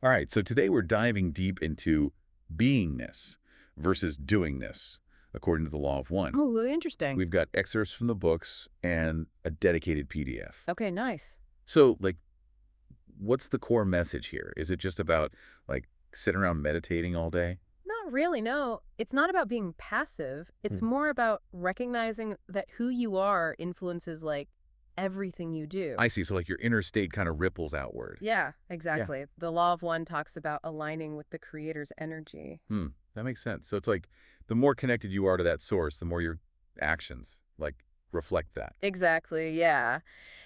All right, so today we're diving deep into beingness versus doingness, according to the law of one. Oh, really interesting. We've got excerpts from the books and a dedicated PDF. Okay, nice. So, what's the core message here? Is it just about, sitting around meditating all day? Not really, no. It's not about being passive. It's Hmm. more about recognizing that who you are influences everything you do. I see. So, your inner state kind of ripples outward. Yeah, Yeah. exactly. The law of one talks about aligning with the creator's energy. Hmm. That makes sense. So, it's like the more connected you are to that source, the more your actions, reflect that. Exactly, yeah.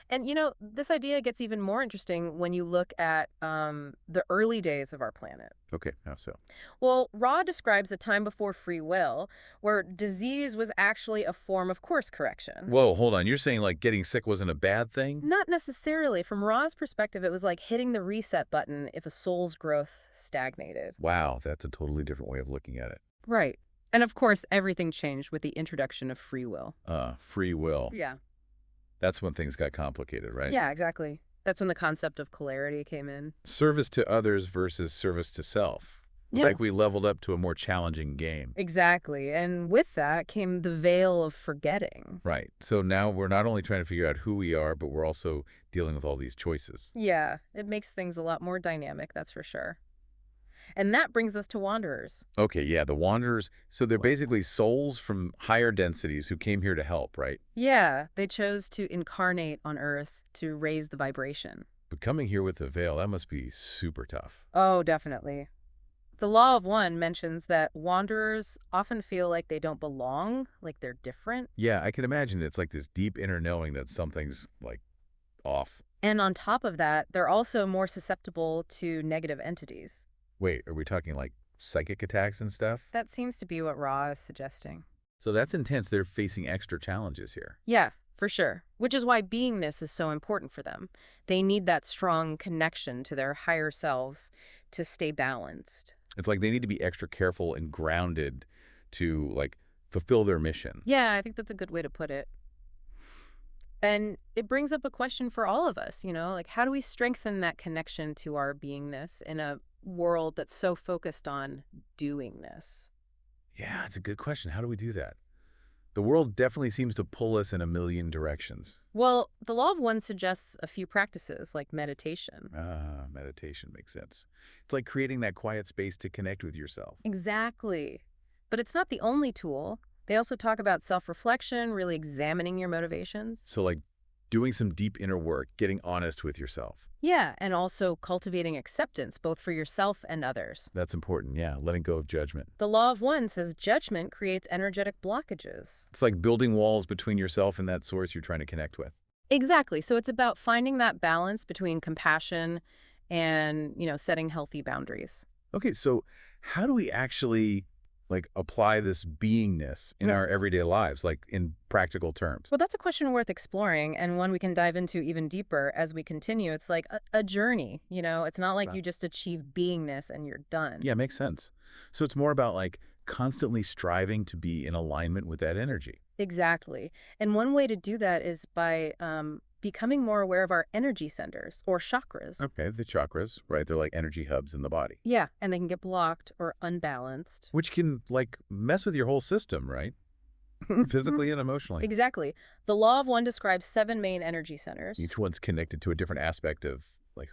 And this idea gets even more interesting when you look at the early days of our planet. Okay. How so? Well, Ra describes a time before free will where disease was actually a form of course correction. Whoa, hold on. You're saying, getting sick wasn't a bad thing? Not necessarily. From Ra's perspective, it was like hitting the reset button if a soul's growth stagnated. Wow, that's a totally different way of looking at it. Right. And of course, everything changed with the introduction of free will. Free will. Yeah. That's when things got complicated, right? Yeah, exactly. That's when the concept of polarity came in. Service to others versus service to self. It's Yeah. like we leveled up to a more challenging game. Exactly. And with that came the veil of forgetting. Right. So now we're not only trying to figure out who we are, but we're also dealing with all these choices. Yeah, it makes things a lot more dynamic, that's for sure. And that brings us to wanderers. Okay, yeah, the wanderers. So they're basically souls from higher densities who came here to help, right? Yeah, they chose to incarnate on Earth to raise the vibration. But coming here with a veil, that must be super tough. Oh, definitely. The Law of One mentions that wanderers often feel like they don't belong, like they're different. Yeah, I can imagine it's like this deep inner knowing that something's, off. And on top of that, they're also more susceptible to negative entities. Wait, are we talking psychic attacks and stuff? That seems to be what Ra is suggesting. So that's intense. They're facing extra challenges here. Yeah, for sure. Which is why beingness is so important for them. They need that strong connection to their higher selves to stay balanced. It's like they need to be extra careful and grounded to fulfill their mission. Yeah, I think that's a good way to put it. And it brings up a question for all of us, how do we strengthen that connection to our beingness in a world that's so focused on doingness? Yeah, it's a good question. How do we do that? The world definitely seems to pull us in a million directions. Well, the Law of One suggests a few practices like meditation. Meditation makes sense. It's like creating that quiet space to connect with yourself. Exactly. But it's not the only tool. They also talk about self-reflection, really examining your motivations. So doing some deep inner work, getting honest with yourself. Yeah, and also cultivating acceptance, both for yourself and others. That's important. Yeah, letting go of judgment. The Law of One says judgment creates energetic blockages. It's like building walls between yourself and that source you're trying to connect with. Exactly. So it's about finding that balance between compassion and, setting healthy boundaries. Okay, so how do we actually apply this beingness in our everyday lives, in practical terms? Well, that's a question worth exploring and one we can dive into even deeper as we continue. It's like a journey, It's not like Right. you just achieve beingness and you're done. Yeah, makes sense. So it's more about constantly striving to be in alignment with that energy. Exactly. And one way to do that is by becoming more aware of our energy centers or chakras. Okay, the chakras, right? They're like energy hubs in the body, Yeah, and they can get blocked or unbalanced. which can mess with your whole system, right? Physically and emotionally. Exactly. The Law of One describes 7 main energy centers. Each one's connected to a different aspect of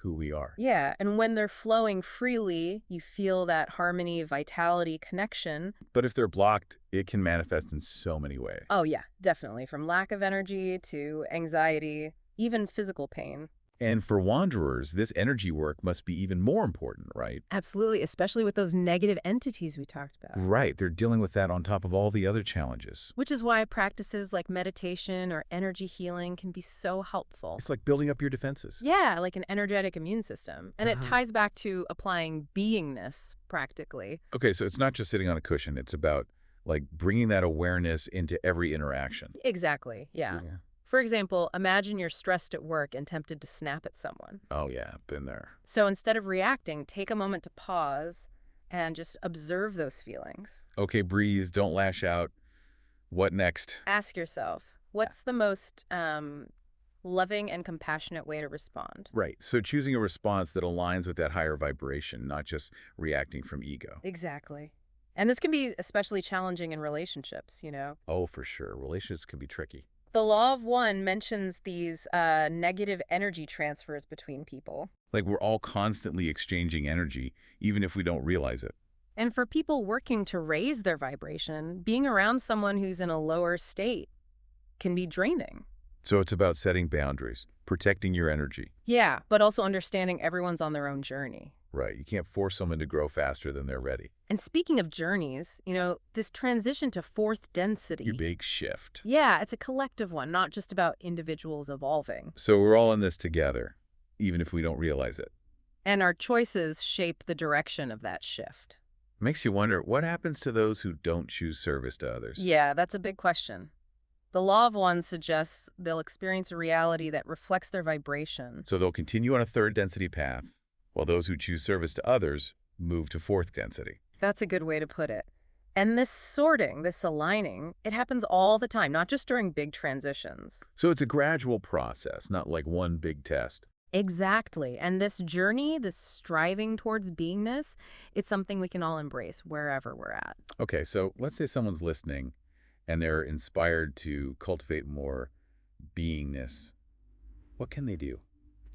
who we are. Yeah, and when they're flowing freely, you feel that harmony, vitality, connection. But if they're blocked, it can manifest in so many ways. Oh, yeah, definitely. From lack of energy to anxiety, even physical pain. And for wanderers, this energy work must be even more important, right? Absolutely, especially with those negative entities we talked about. Right. They're dealing with that on top of all the other challenges. Which is why practices like meditation or energy healing can be so helpful. It's like building up your defenses. Yeah, like an energetic immune system. And it Uh-huh. ties back to applying beingness practically. Okay, so it's not just sitting on a cushion. It's about bringing that awareness into every interaction. Exactly, yeah. For example, imagine you're stressed at work and tempted to snap at someone. Oh, yeah, been there. So instead of reacting, take a moment to pause and just observe those feelings. Okay, breathe. Don't lash out. What next? Ask yourself, what's the most loving and compassionate way to respond. Right. So choosing a response that aligns with that higher vibration, not just reacting from ego. Exactly. And this can be especially challenging in relationships. Oh, for sure. Relationships can be tricky. The law of one mentions these negative energy transfers between people. Like we're all constantly exchanging energy, even if we don't realize it. And for people working to raise their vibration, being around someone who's in a lower state can be draining. So it's about setting boundaries, protecting your energy. Yeah, but also understanding everyone's on their own journey. Right. You can't force someone to grow faster than they're ready. And speaking of journeys, this transition to fourth density. Your big shift. Yeah, it's a collective one, not just about individuals evolving. So we're all in this together, even if we don't realize it. And our choices shape the direction of that shift. Makes you wonder, what happens to those who don't choose service to others? Yeah, that's a big question. The law of one suggests they'll experience a reality that reflects their vibration. So they'll continue on a third density path, while those who choose service to others move to fourth density. That's a good way to put it. And this sorting, this aligning, it happens all the time, not just during big transitions. So it's a gradual process, not like one big test. Exactly. And this journey, this striving towards beingness, it's something we can all embrace wherever we're at. Okay, so let's say someone's listening and they're inspired to cultivate more beingness. What can they do?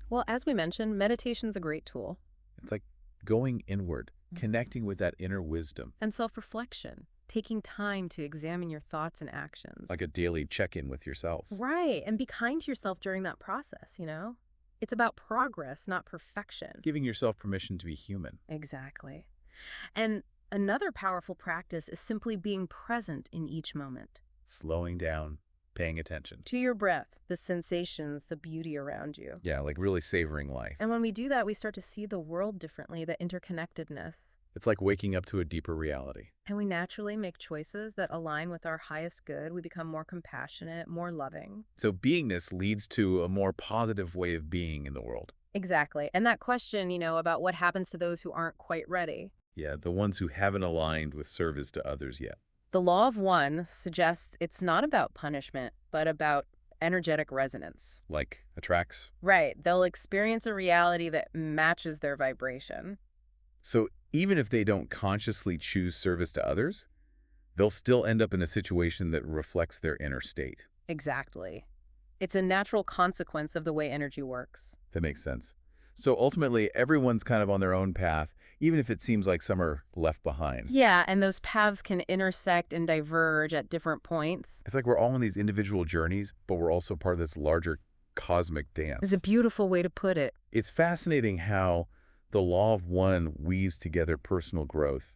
Well, as we mentioned, meditation's a great tool. It's like going inward, connecting with that inner wisdom, And self-reflection, taking time to examine your thoughts and actions. like a daily check-in with yourself. Right. And be kind to yourself during that process. It's about progress, not perfection. Giving yourself permission to be human. Exactly. And another powerful practice is simply being present in each moment. Slowing down, paying attention. To your breath, the sensations, the beauty around you. Yeah, like really savoring life. And when we do that, we start to see the world differently, the interconnectedness. It's like waking up to a deeper reality. And we naturally make choices that align with our highest good. We become more compassionate, more loving. So beingness leads to a more positive way of being in the world. Exactly. And that question, about what happens to those who aren't quite ready. Yeah, the ones who haven't aligned with service to others yet. The law of one suggests it's not about punishment, but about energetic resonance. Like attracts. Right. They'll experience a reality that matches their vibration. So even if they don't consciously choose service to others, they'll still end up in a situation that reflects their inner state. Exactly. It's a natural consequence of the way energy works. That makes sense. So ultimately, everyone's kind of on their own path, even if it seems like some are left behind. Yeah, and those paths can intersect and diverge at different points. It's like we're all on these individual journeys, but we're also part of this larger cosmic dance. It's a beautiful way to put it. It's fascinating how the law of one weaves together personal growth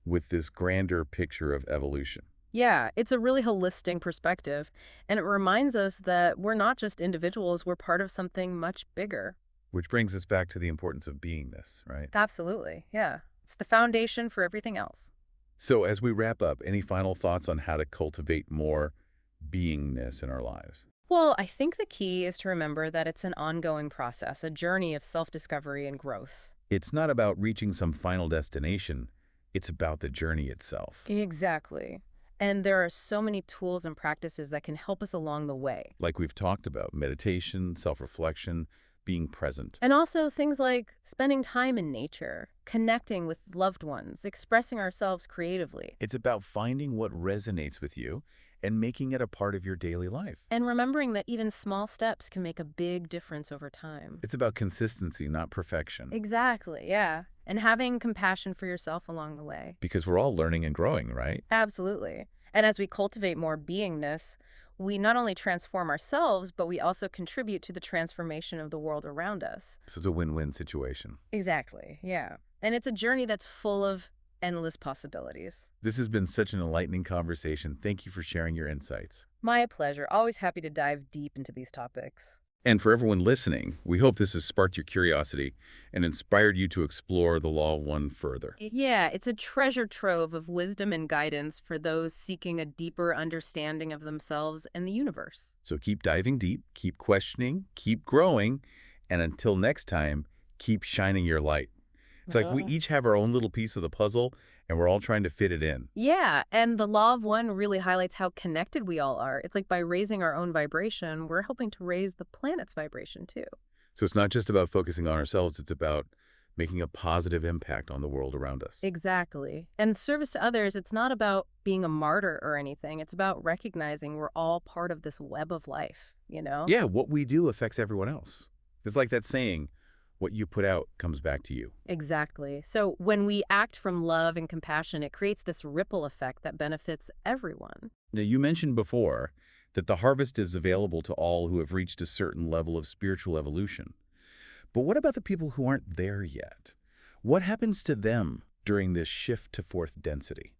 with this grander picture of evolution. Yeah, it's a really holistic perspective, and it reminds us that we're not just individuals, we're part of something much bigger. Which brings us back to the importance of beingness, right? Absolutely, yeah. It's the foundation for everything else. So as we wrap up, any final thoughts on how to cultivate more beingness in our lives? Well, I think the key is to remember that it's an ongoing process, a journey of self-discovery and growth. It's not about reaching some final destination. It's about the journey itself. Exactly. And there are so many tools and practices that can help us along the way. Like we've talked about, meditation, self-reflection, being present. And also things like spending time in nature, connecting with loved ones, expressing ourselves creatively. It's about finding what resonates with you and making it a part of your daily life. And remembering that even small steps can make a big difference over time. It's about consistency, not perfection. Exactly, yeah. And having compassion for yourself along the way. Because we're all learning and growing, right? Absolutely. And as we cultivate more beingness, we not only transform ourselves, but we also contribute to the transformation of the world around us. So it's a win-win situation. Exactly, yeah. And it's a journey that's full of endless possibilities. This has been such an enlightening conversation. Thank you for sharing your insights. My pleasure. Always happy to dive deep into these topics. And for everyone listening, we hope this has sparked your curiosity and inspired you to explore the law of one further. Yeah, it's a treasure trove of wisdom and guidance for those seeking a deeper understanding of themselves and the universe. So keep diving deep, keep questioning, keep growing, and until next time, keep shining your light. It's like we each have our own little piece of the puzzle, and we're all trying to fit it in. Yeah, and the law of one really highlights how connected we all are. It's like by raising our own vibration, we're helping to raise the planet's vibration too. So it's not just about focusing on ourselves, it's about making a positive impact on the world around us. Exactly. And service to others, it's not about being a martyr or anything. It's about recognizing we're all part of this web of life, you know? Yeah, what we do affects everyone else. It's like that saying, what you put out comes back to you. Exactly. So when we act from love and compassion, it creates this ripple effect that benefits everyone. Now, you mentioned before that the harvest is available to all who have reached a certain level of spiritual evolution. But what about the people who aren't there yet? What happens to them during this shift to fourth density?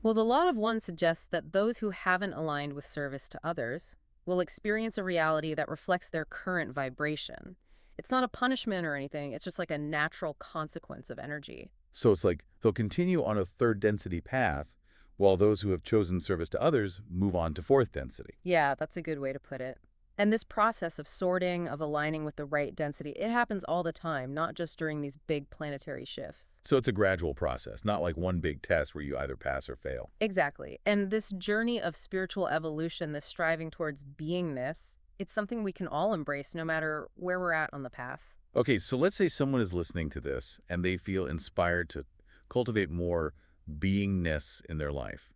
Well, the law of one suggests that those who haven't aligned with service to others will experience a reality that reflects their current vibration. It's not a punishment or anything, it's just like a natural consequence of energy. So it's like they'll continue on a third density path, while those who have chosen service to others move on to fourth density. Yeah, that's a good way to put it. And this process of sorting, of aligning with the right density, it happens all the time, not just during these big planetary shifts. So it's a gradual process, not like one big test where you either pass or fail. Exactly. And this journey of spiritual evolution, this striving towards beingness, it's something we can all embrace no matter where we're at on the path. Okay, so let's say someone is listening to this and they feel inspired to cultivate more beingness in their life.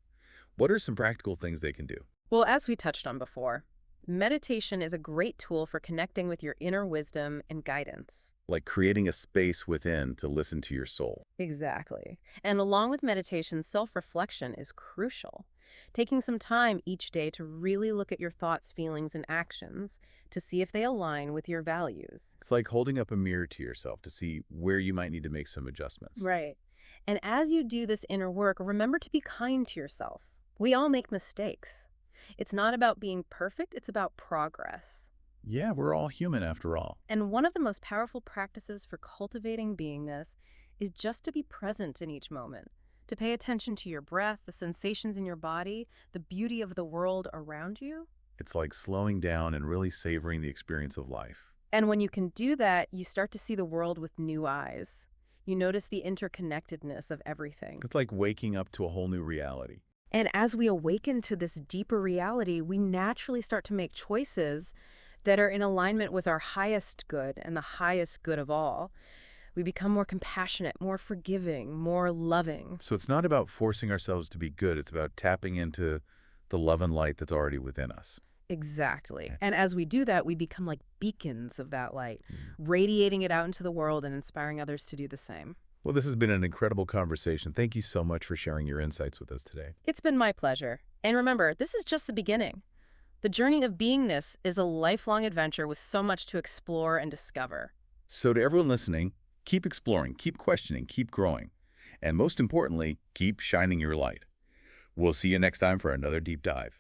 What are some practical things they can do? Well, as we touched on before, meditation is a great tool for connecting with your inner wisdom and guidance. Like creating a space within to listen to your soul. Exactly. And along with meditation, self-reflection is crucial. Taking some time each day to really look at your thoughts, feelings, and actions to see if they align with your values. It's like holding up a mirror to yourself to see where you might need to make some adjustments. Right. And as you do this inner work, remember to be kind to yourself. We all make mistakes. It's not about being perfect, it's about progress. Yeah, we're all human after all. And one of the most powerful practices for cultivating beingness is just to be present in each moment, to pay attention to your breath, the sensations in your body, the beauty of the world around you. It's like slowing down and really savoring the experience of life. And when you can do that, you start to see the world with new eyes. You notice the interconnectedness of everything. It's like waking up to a whole new reality. And as we awaken to this deeper reality, we naturally start to make choices that are in alignment with our highest good and the highest good of all. We become more compassionate, more forgiving, more loving. So it's not about forcing ourselves to be good. It's about tapping into the love and light that's already within us. Exactly. And as we do that, we become like beacons of that light, radiating it out into the world and inspiring others to do the same. Well, this has been an incredible conversation. Thank you so much for sharing your insights with us today. It's been my pleasure. And remember, this is just the beginning. The journey of beingness is a lifelong adventure with so much to explore and discover. So to everyone listening, keep exploring, keep questioning, keep growing, and most importantly, keep shining your light. We'll see you next time for another deep dive.